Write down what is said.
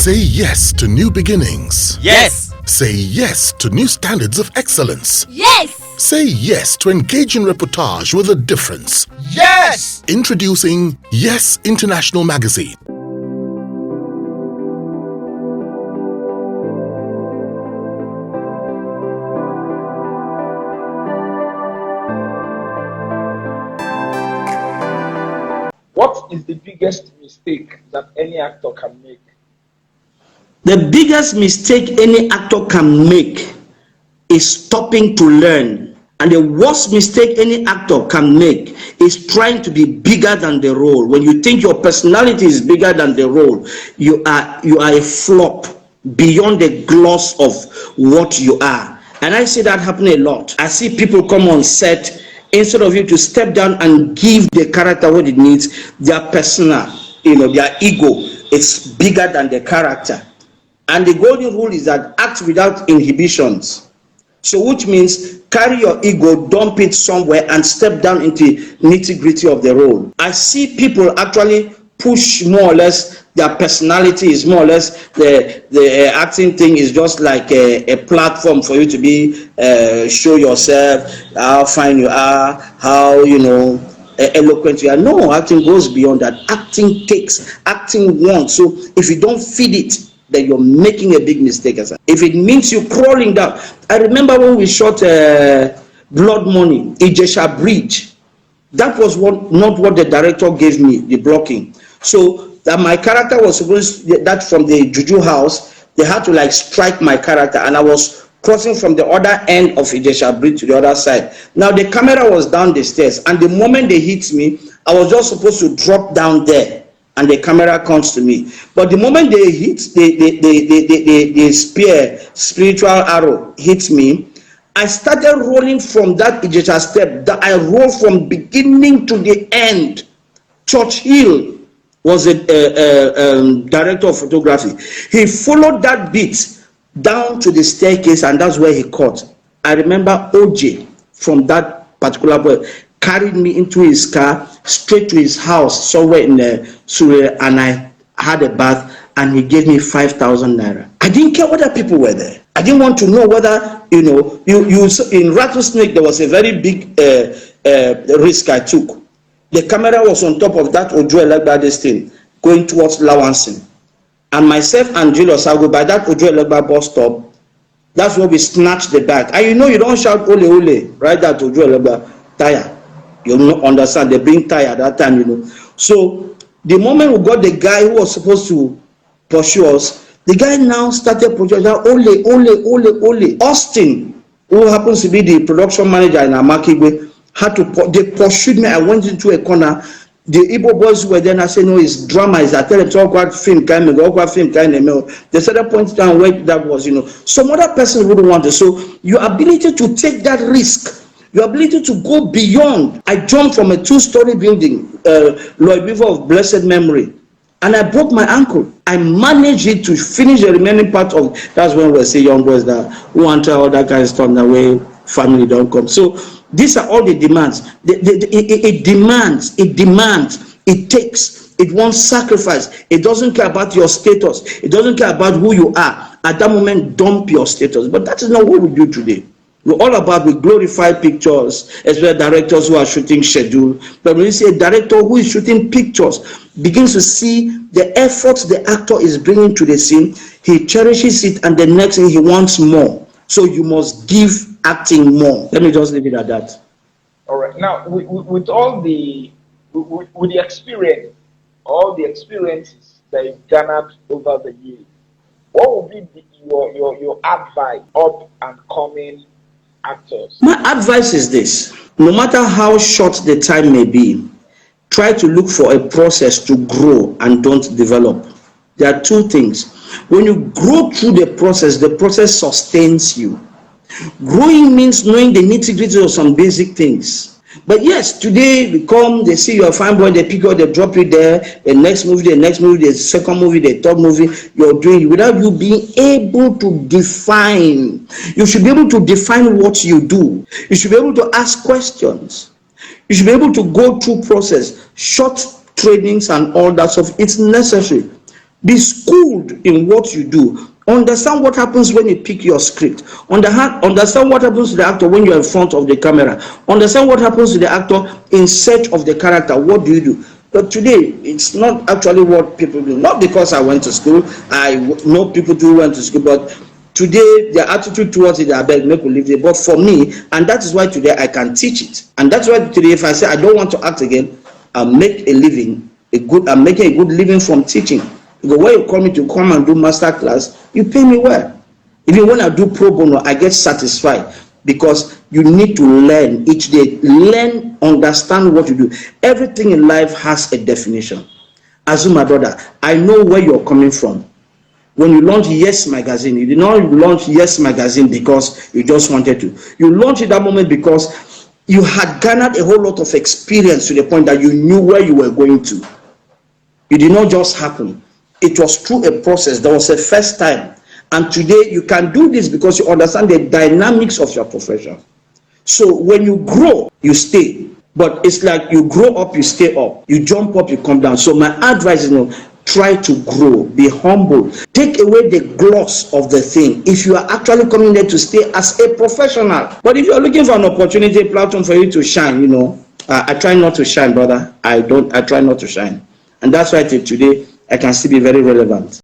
Say yes to new beginnings. Yes. Say yes to new standards of excellence. Yes. Say yes to engaging reportage with a difference. Yes. Introducing Yes International Magazine. What is the biggest mistake that any actor can make? The biggest mistake any actor can make is stopping to learn. And the worst mistake any actor can make is trying to be bigger than the role. When you think your personality is bigger than the role, you are a flop beyond the gloss of what you are. And I see that happen a lot. I see people come on set, instead of you to step down and give the character what it needs, their persona, their ego is bigger than the character. And the golden rule is that act without inhibitions. So which means carry your ego, dump it somewhere, and step down into nitty-gritty of the role. I see people actually push more or less their personality is more or less the acting thing is just like a platform for you to be show yourself, how fine you are, how eloquent you are. No, acting goes beyond that. Acting wants. So if you don't feed it, then you're making a big mistake. If it means you crawling down. I remember when we shot Blood Money, Ijesha Bridge. That was not what the director gave me, the blocking. So that my character was supposed that from the juju house, they had to strike my character, and I was crossing from the other end of Ijesha Bridge to the other side. Now the camera was down the stairs, and the moment they hit me, I was just supposed to drop down there, and the camera comes to me. But the moment they hit the spiritual arrow hits me, I started rolling from that Ijesha step. That I rolled from beginning to the end. Church Hill was a director of photography. He followed that beat down to the staircase, and that's where he caught. I remember OJ from that particular point carried me into his car straight to his house somewhere in Surrey, and I had a bath, and he gave me 5,000 naira. I didn't care whether people were there. I didn't want to know whether you in Rattlesnake there was a very big risk I took. The camera was on top of that Ojo Elegba thing going towards Lawansin. And myself and Julius Ago by that Ojo Elegba bus stop, that's where we snatched the bag. And you don't shout ole ole, right? That Ojo Elegba tire. You don't understand, they bring tire at that time, So the moment we got the guy who was supposed to pursue us, the guy now started projecting ole. Austin, who happens to be the production manager in Amakigwe, they pursued me. I went into a corner. The Igbo boys who were there, and I said, no, it's drama. I tell them to talk about film, they started pointing down where that was, Some other person wouldn't want it. So your ability to take that risk, your ability to go beyond. I jumped from a 2-story building, Lloyd Beaver of blessed memory, and I broke my ankle. I managed it to finish the remaining part of. That's when we say young boys that who want all that kind of stuff that way family don't come. So these are all the demands. It demands, it takes, it wants sacrifice. It doesn't care about your status. It doesn't care about who you are. At that moment, dump your status. But that is not what we do today. We're all about, we glorify pictures, especially directors who are shooting schedule. But when you see a director who is shooting pictures, begins to see the efforts the actor is bringing to the scene, he cherishes it, and the next thing he wants more. So you must give acting more. Let me just leave it at that. All right. Now, with all the experience, all the experiences that you've garnered over the years, what would be your advice up and coming actors? My advice is this: no matter how short the time may be, try to look for a process to grow and don't develop. There are two things. When you grow through the process sustains you. Growing means knowing the nitty-gritty of some basic things. But yes, today they see you're a fine boy, they pick you up, they drop you there, the next movie, the second movie, the third movie, you're doing without you being able to define. You should be able to define what you do. You should be able to ask questions. You should be able to go through process, short trainings and all that stuff. It's necessary. Be schooled in what you do. Understand what happens when you pick your script. Understand what happens to the actor when you're in front of the camera. Understand what happens to the actor in search of the character. What do you do? But today, it's not actually what people do. Not because I went to school. I know people who went to school, but today their attitude towards it, I beg, make believe it. But for me, and that is why today I can teach it. And that's why today, if I say I don't want to act again, I'll make a living. I'm making a good living from teaching. Because when you call me to come and do master class, you pay me well. Even when I do pro bono, I get satisfied because you need to learn each day. Learn, understand what you do. Everything in life has a definition. Azuma, my brother, I know where you're coming from. When you launched Yes Magazine, you did not launch Yes Magazine because you just wanted to. You launched it that moment because you had garnered a whole lot of experience to the point that you knew where you were going to. It did not just happen. It was through a process. There was a first time. And today you can do this because you understand the dynamics of your profession. So when you grow, you stay. But it's like you grow up, you stay up. You jump up, you come down. So my advice is, try to grow. Be humble. Take away the gloss of the thing. If you are actually coming there to stay as a professional. But if you are looking for an opportunity, a platform for you to shine, I try not to shine, brother. I try not to shine. And that's why till today, I can still be very relevant.